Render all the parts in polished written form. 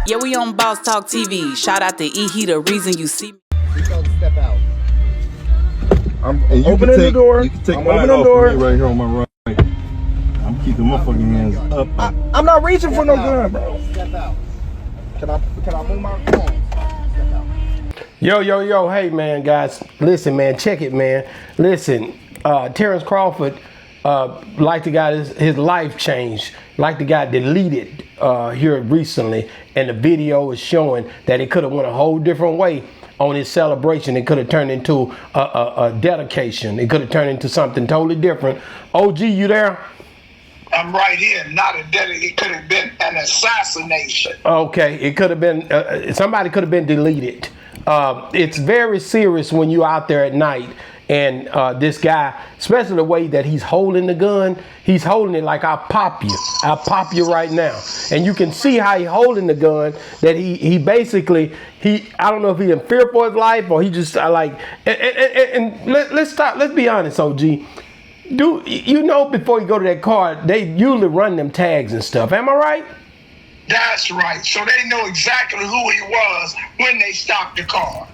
Yeah, we on Boss Talk TV. Shout out to E. He the reason you see me. We told to step out. I'm opening the door. You can take mine off me right here on my right. I'm keeping my fucking hands up. I'm not reaching for no gun, bro. Step out. Can I move my phone? Step out. Yo, hey man, guys, listen man, check it man. Listen, Terence Crawford, like the guy, his life changed. Like the guy deleted here recently, and the video is showing that it could have went a whole different way on his celebration. It could have turned into a dedication. It could have turned into something totally different. OG, you there? I'm right here. Not a dedication. It could have been an assassination. Okay, it could have been, somebody could have been deleted. It's very serious when you're out there at night and this guy, especially the way that he's holding the gun, he's holding it like I'll pop you right now. And you can see how he's holding the gun, that he basically, I don't know if he's in fear for his life or he just let's be honest, OG. Do you know before you go to that car, they usually run them tags and stuff, am I right? That's right. So they know exactly who he was when they stopped the car.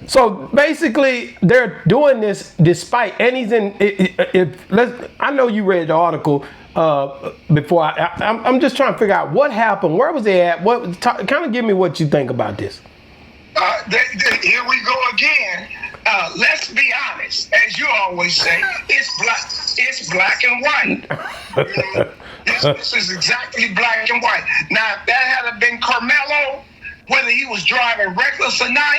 So basically, they're doing this despite, and he's in. I know you read the article before. I'm just trying to figure out what happened. Where was they at? Kind of give me what you think about this. Here we go again. Let's be honest, as you always say, it's black and white. This is exactly black and white. Now, if that had been Carmelo, whether he was driving reckless or not,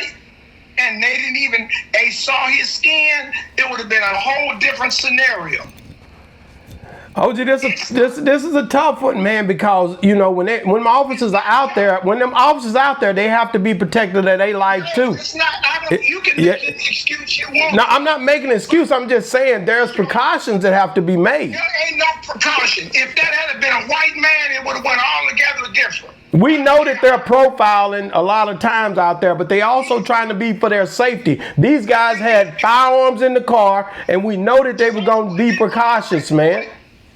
and they saw his skin, it would have been a whole different scenario. OG, this is a tough one, man, because when them officers are out there, they have to be protected of their life too. It's not. You can make an excuse you want. No, I'm not making an excuse. I'm just saying there's precautions that have to be made. There ain't no precaution. If that had been a white man, it would have went altogether different. We know that they're profiling a lot of times out there, but they also trying to be for their safety. These guys had firearms in the car, and we know that they were going to be precautious, man.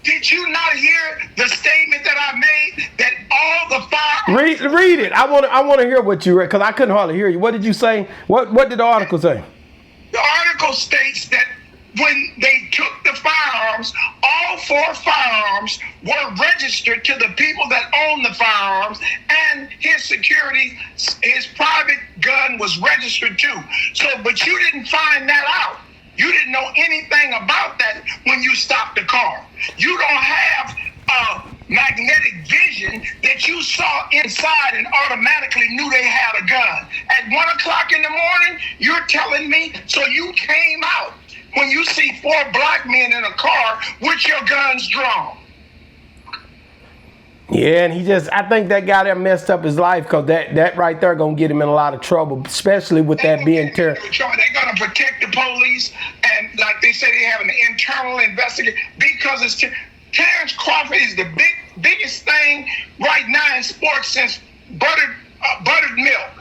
Did you not hear the statement that I made that all the firearms? Read it. I want to hear what you read because I couldn't hardly hear you. What did you say? What did the article say? The article states that when they took the firearms, all 4 firearms were registered to the people that own the firearms, and his private gun was registered too. But you didn't find that out. You didn't know anything about that when you stopped the car. You don't have magnetic vision that you saw inside and automatically knew they had a gun. At 1 o'clock in the morning, you're telling me, so you came out when you see 4 black men in a car with your guns drawn. Yeah, and I think that guy there messed up his life because that right there gonna get him in a lot of trouble, especially with that being terror. They're gonna protect the police, and like they say, they have an internal investigation because it's Terence Crawford is the biggest thing right now in sports since buttered milk.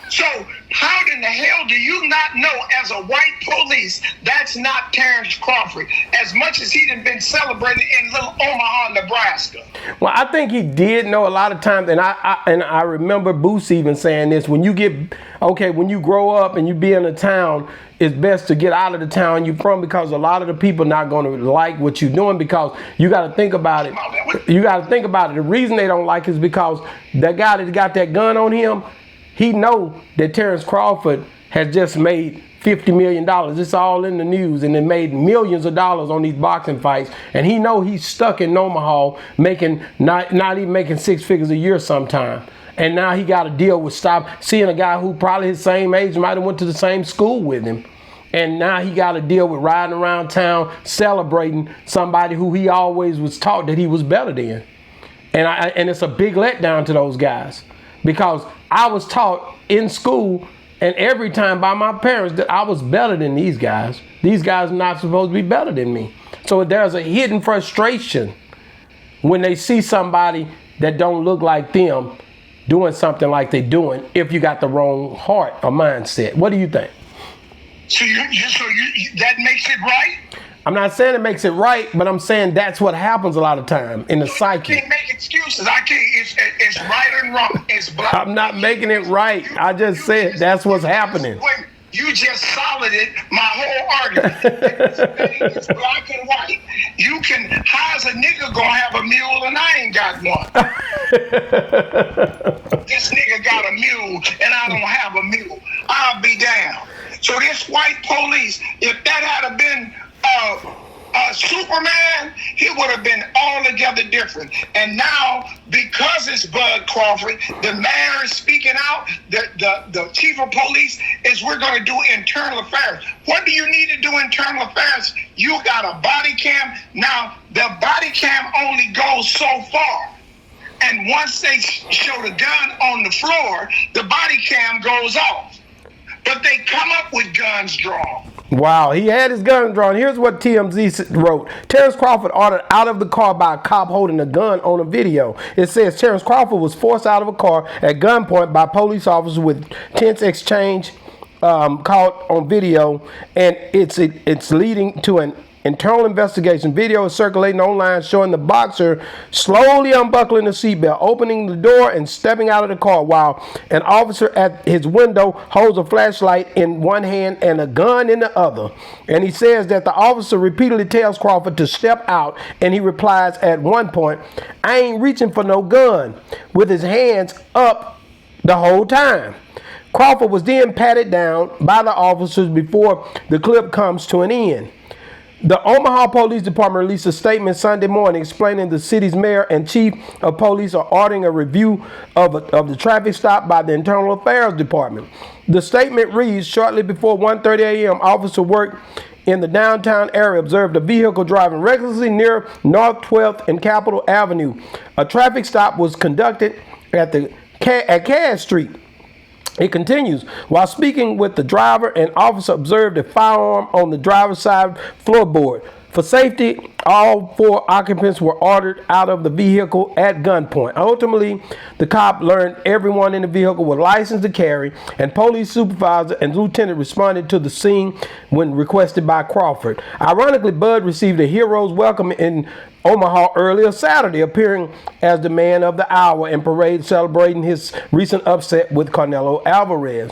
So how in the hell do you not know as a white police that's not Terence Crawford, as much as he'd been celebrated in little Omaha, Nebraska? Well, I think he did know a lot of times, and I remember Boosie even saying this, when you grow up and you be in a town, it's best to get out of the town you're from because a lot of the people not going to like what you're doing because you got to think about it. The reason they don't like it is because that guy that got that gun on him, he know that Terence Crawford has just made $50 million. It's all in the news, and it made millions of dollars on these boxing fights. And he know he's stuck in Omaha, not even making 6 figures a year sometime. And now he got to deal with seeing a guy who probably his same age might have went to the same school with him. And now he got to deal with riding around town celebrating somebody who he always was taught that he was better than. And it's a big letdown to those guys because I was taught in school and every time by my parents that I was better than these guys. These guys are not supposed to be better than me. So there's a hidden frustration when they see somebody that don't look like them doing something like they're doing if you got the wrong heart or mindset. What do you think? So that makes it right? I'm not saying it makes it right, but I'm saying that's what happens a lot of time in the psyche. You can't make excuses. I can't. It's right and wrong. It's black. I'm not making it right. I just said that's what's happening. You just solided my whole argument. It's black and white. You can. How's a nigga gonna have a mule and I ain't got one? This nigga got a mule and I don't have a mule. I'll be damned. So this white police, if that had been Superman, he would have been altogether different. And now, because it's Bud Crawford, the mayor is speaking out, the chief of police is, we're going to do internal affairs. What do you need to do internal affairs? You got a body cam. Now, the body cam only goes so far. And once they show the gun on the floor, the body cam goes off. But they come up with guns drawn. Wow, he had his gun drawn. Here's what TMZ wrote. Terence Crawford ordered out of the car by a cop holding a gun on a video. It says Terence Crawford was forced out of a car at gunpoint by police officers with tense exchange caught on video, and it's leading to an internal investigation. Video is circulating online showing the boxer slowly unbuckling the seatbelt, opening the door, and stepping out of the car while an officer at his window holds a flashlight in one hand and a gun in the other. And he says that the officer repeatedly tells Crawford to step out, and he replies at one point, "I ain't reaching for no gun," with his hands up the whole time. Crawford was then patted down by the officers before the clip comes to an end. The Omaha Police Department released a statement Sunday morning explaining the city's mayor and chief of police are ordering a review of the traffic stop by the Internal Affairs Department. The statement reads, shortly before 1:30 a.m., officer work in the downtown area observed a vehicle driving recklessly near North 12th and Capitol Avenue. A traffic stop was conducted at Cass Street. It continues, while speaking with the driver, an officer observed a firearm on the driver's side floorboard. For safety, all 4 occupants were ordered out of the vehicle at gunpoint. Ultimately, the cop learned everyone in the vehicle was licensed to carry, and police supervisor and lieutenant responded to the scene when requested by Crawford. Ironically, Bud received a hero's welcome in Omaha earlier Saturday, appearing as the man of the hour in parade celebrating his recent upset with Canelo Alvarez.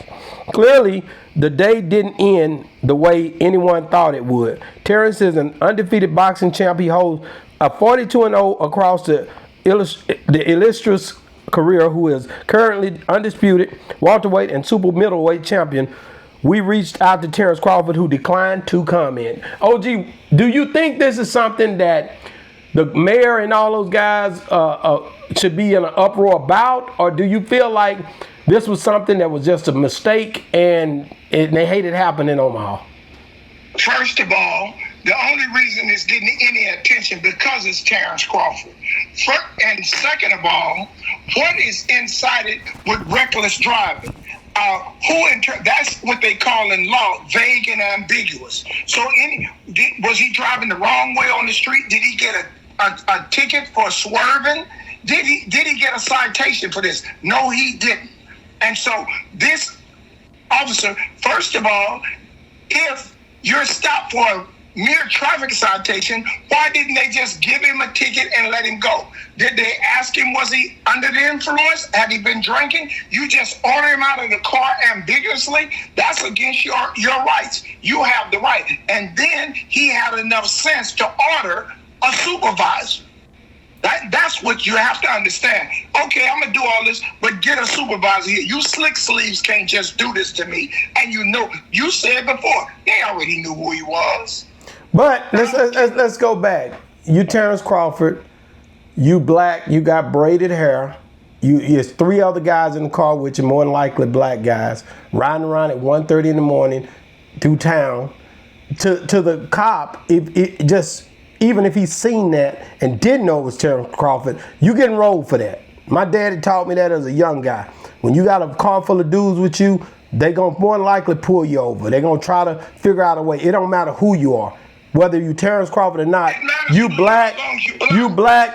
Clearly, the day didn't end the way anyone thought it would. Terence is an undefeated boxing champ. He holds a 42-0 across the illustrious career, who is currently undisputed welterweight and super middleweight champion. We reached out to Terence Crawford, who declined to comment. OG, do you think this is something that the mayor and all those guys should be in an uproar about, or do you feel like this was something that was just a mistake and they hate it happening in Omaha? First of all, the only reason it's getting any attention because it's Terence Crawford. And second of all, what is incited with reckless driving? That's what they call in law vague and ambiguous. So was he driving the wrong way on the street? Did he get a ticket for swerving? Did he get a citation for this? No, he didn't. And so this officer, first of all, if you're stopped for a mere traffic citation, why didn't they just give him a ticket and let him go? Did they ask him, was he under the influence? Had he been drinking? You just order him out of the car ambiguously? That's against your rights. You have the right. And then he had enough sense to order a supervisor. That's what you have to understand. Okay, I'm going to do all this, but get a supervisor here. You slick sleeves can't just do this to me. And you said before, they already knew who he was. But let's go back. You Terence Crawford, you black, you got braided hair. There's 3 other guys in the car, which are more than likely black guys, riding around at 1:30 in the morning through town. To the cop, even if he's seen that and didn't know it was Terence Crawford, you getting rolled for that. My daddy taught me that as a young guy. When you got a car full of dudes with you, they gonna more than likely pull you over. They're gonna try to figure out a way. It don't matter who you are. Whether you Terence Crawford or not, you black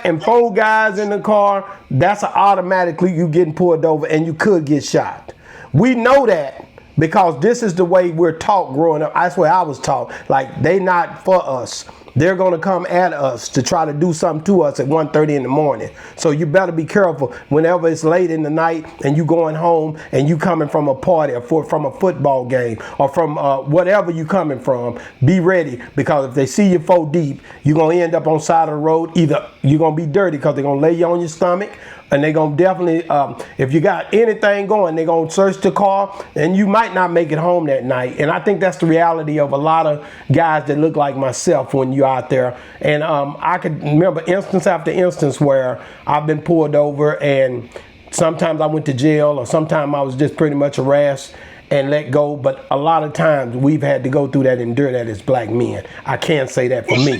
and 4 guys in the car, that's automatically you getting pulled over and you could get shot. We know that, because this is the way we're taught growing up. That's where I was taught. Like, they not for us. They're going to come at us to try to do something to us at 1:30 in the morning. So you better be careful whenever it's late in the night and you going home and you coming from a party or from a football game or from whatever you coming from. Be ready, because if they see you 4 deep, you're going to end up on side of the road. Either you're going to be dirty because they're going to lay you on your stomach, and they're going to definitely, if you got anything going, they're going to search the car, and you might not make it home that night. And I think that's the reality of a lot of guys that look like myself when you're out there. And I could remember instance after instance where I've been pulled over, and sometimes I went to jail, or sometimes I was just pretty much harassed and let go. But a lot of times we've had to go through that, endure that as black men. I can't say that for me.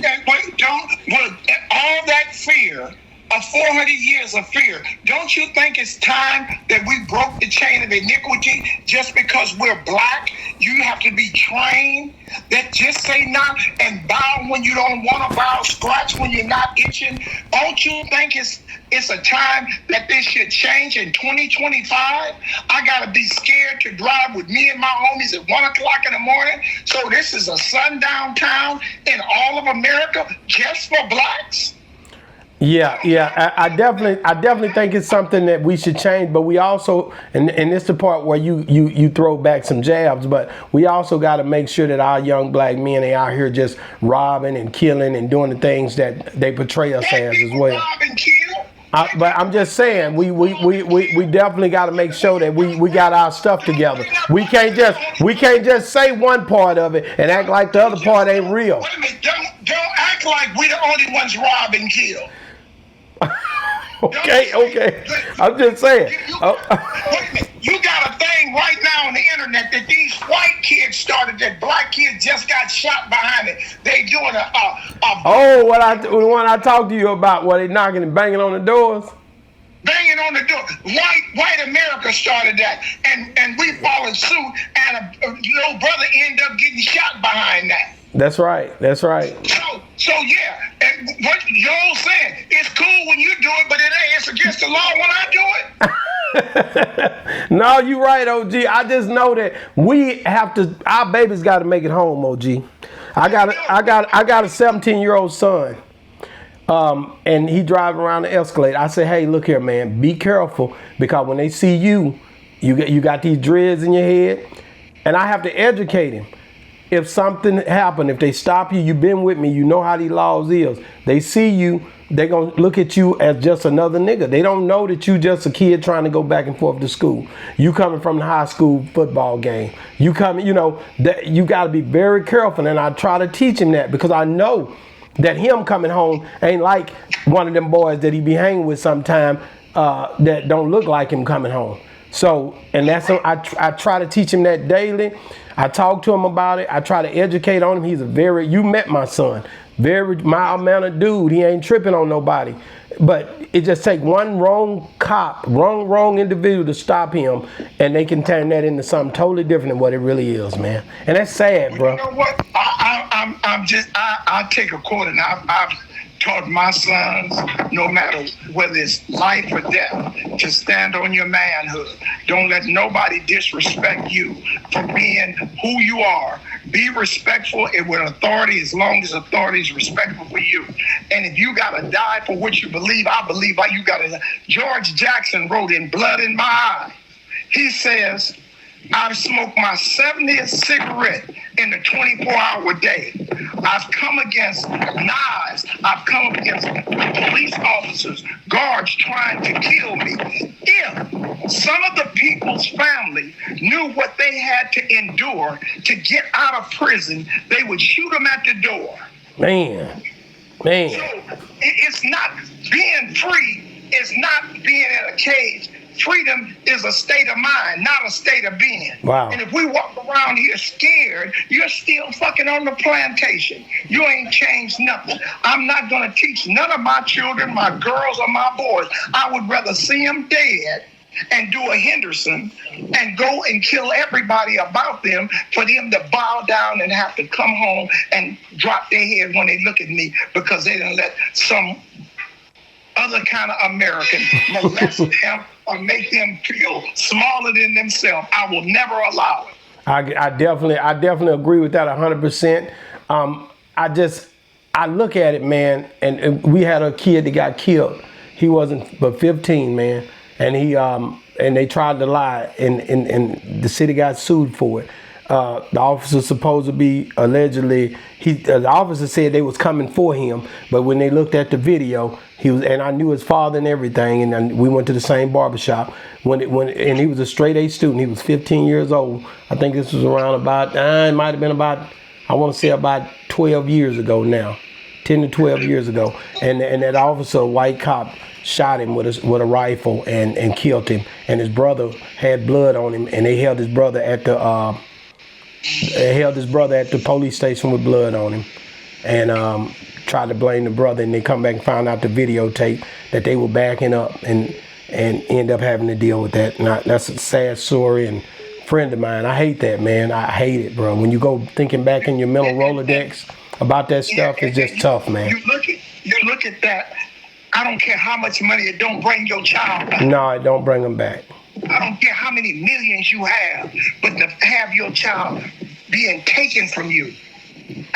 All that fear of 400 years of fear. Don't you think it's time that we broke the chain of iniquity? Just because we're black, you have to be trained that just say not and bow when you don't want to bow, scratch when you're not itching. Don't you think it's a time that this should change in 2025? I gotta be scared to drive with me and my homies at 1 o'clock in the morning. So this is a sundown town in all of America just for blacks? Yeah, I definitely think it's something that we should change. But we also, and it's the part where you throw back some jabs, but we also got to make sure that our young black men are out here just robbing and killing and doing the things that they portray us as well. But I'm just saying, we definitely got to make sure that we got our stuff together. We can't just say one part of it and act like the other part ain't real. Wait a minute, don't act like we the only ones rob and kill. Okay. I'm just saying. Wait a minute. You got a thing right now on the internet that these white kids started, that black kids just got shot behind it. They doing the one I talked to you about, where they knocking and banging on the doors. Banging on the door. White America started that, and we followed suit, and a little brother ended up getting shot behind that. That's right. So yeah, and what Joel saying, it's cool when you do it, but it's against the law when I do it. No, you're right, OG. I just know that we have to. Our babies got to make it home, OG. I got a 17-year-old son, and he driving around the Escalade. I say, hey, look here, man, be careful, because when they see you got these dreads in your head, and I have to educate him. If something happened, if they stop you, you've been with me, you know how these laws is. They see you, they're going to look at you as just another nigga. They don't know that you just a kid trying to go back and forth to school. You coming from the high school football game. You coming, that you got to be very careful. And I try to teach him that, because I know that him coming home ain't like one of them boys that he be hanging with sometime that don't look like him coming home. So, and that's, I try to teach him that daily. I talk to him about it. I try to educate on him. He's you met my son, very mild-mannered dude. He ain't tripping on nobody. But it just take one wrong cop, wrong individual to stop him, and they can turn that into something totally different than what it really is, man. And that's sad, bro. You know what? I take a quote, and I've taught my sons, no matter whether it's life or death, to stand on your manhood. Don't let nobody disrespect you for being who you are. Be respectful with authority, as long as authority is respectful for you. And if you got to die for what you believe, I believe you got to. George Jackson wrote in Blood in My Eye. He says, I've smoked my 70th cigarette in the 24-hour day. I've come against knives. I've come against police officers, guards trying to kill me. If some of the people's family knew what they had to endure to get out of prison, they would shoot them at the door. Man. So it's not being free. It's not being in a cage. Freedom is a state of mind, not a state of being. Wow. And if we walk around here scared, you're still fucking on the plantation. You ain't changed nothing. I'm not going to teach none of my children, my girls, or my boys. I would rather see them dead and do a Henderson and go and kill everybody about them for them to bow down and have to come home and drop their head when they look at me because they didn't let some other kind of American molest them or make them feel smaller than themselves. I will never allow it. I definitely agree with that 100%. I look at it, man, and we had a kid that got killed. He wasn't but 15, man, and and they tried to lie, and the city got sued for it. The officer supposed to be allegedly, the officer said they was coming for him, but when they looked at the video, and I knew his father and everything, and we went to the same barbershop. And he was a straight A student. He was 15 years old. I think this was around about, it might have been about, I want to say about 12 years ago now, 10 to 12 years ago. And that officer, a white cop, shot him with a rifle and killed him. And his brother had blood on him, and they held his brother at the police station with blood on him, and tried to blame the brother. And they come back and found out the videotape that they were backing up, and end up having to deal with that. And that's a sad story. And friend of mine, I hate that, man. I hate it, bro. When you go thinking back in your mental Rolodex about that stuff, it's just tough, man. You look at that. I don't care how much money, it don't bring your child back. No, it don't bring them back. I don't care how many millions you have, but to have your child being taken from you.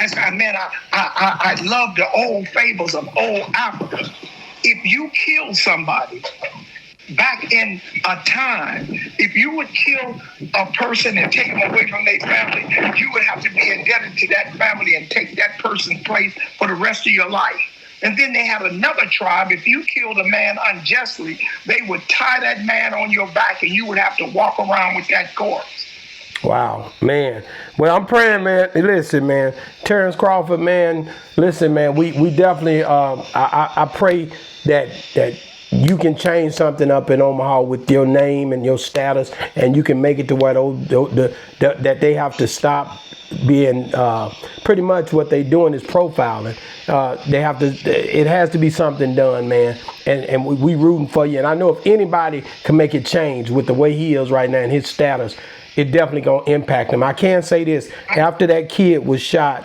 I love the old fables of old Africa. If you kill somebody back in a time, if you would kill a person and take them away from their family, you would have to be indebted to that family and take that person's place for the rest of your life. And then they had another tribe. If you killed a man unjustly, they would tie that man on your back and you would have to walk around with that corpse. Wow, man. Well, I'm praying, man. Listen, man. Terence Crawford, man. Listen, man. We definitely. I pray that you can change something up in Omaha with your name and your status, and you can make it to where that they have to stop being pretty much what they're doing is profiling. They have to. It has to be something done, man. And we rooting for you. And I know if anybody can make it change with the way he is right now and his status, it definitely gonna impact him. I can say this: after that kid was shot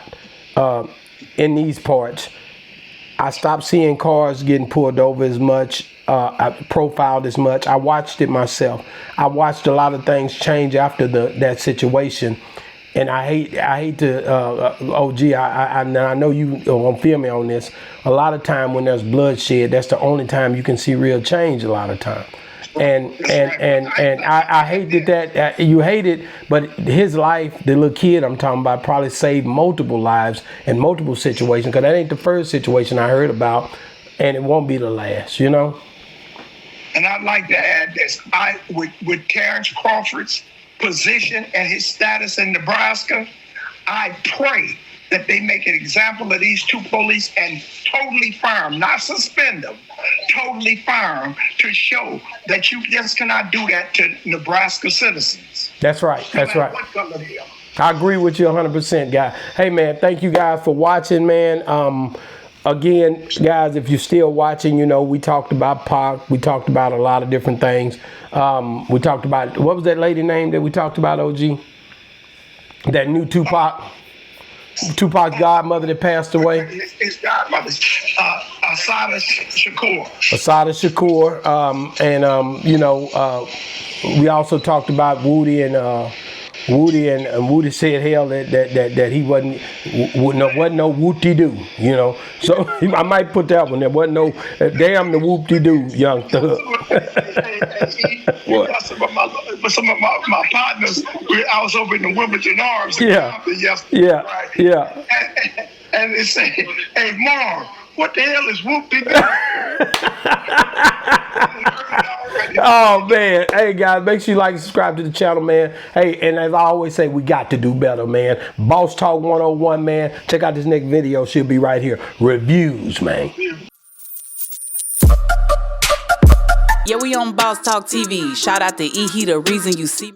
in these parts, I stopped seeing cars getting pulled over as much. I profiled as much. I watched it myself. I watched a lot of things change after that situation. And I hate to, OG, I know you won't feel me on this. A lot of time when there's bloodshed, that's the only time you can see real change a lot of time. And I hate that you hate it, but his life, the little kid I'm talking about, probably saved multiple lives in multiple situations, because that ain't the first situation I heard about, and it won't be the last, you know? And I'd like to add this. With Terence Crawford's position and his status in Nebraska, I pray that they make an example of these two police and totally fire them, not suspend them, totally fire them, to show that you just cannot do that to Nebraska citizens. That's right. That's right. What color they are. I agree with you 100%, guy. Hey, man, thank you guys for watching, man. Again, guys, if you're still watching, you know, we talked about Pac. We talked about a lot of different things. We talked about, what was that lady name that we talked about, OG? That new Tupac. Tupac's godmother that passed away. His godmother, Asada Shakur. Asada Shakur. You know, we also talked about Woody and Woody said hell that he wasn't no whoop-de-doo, you know. So I might put that one. There wasn't no damn the whoop-de-doo, young thug. What? Some of my partners, I was over in the Wimbledon Arms yesterday. Yeah. And they say, "Hey, Mom, what the hell is whoop-de-doo?" Oh, man. Hey, guys, make sure you like and subscribe to the channel, man. Hey, and as I always say, we got to do better, man. Boss Talk 101, man. Check out this next video. She'll be right here. Reviews, man. Yeah, we on Boss Talk TV. Shout out to E. He, the reason you see me.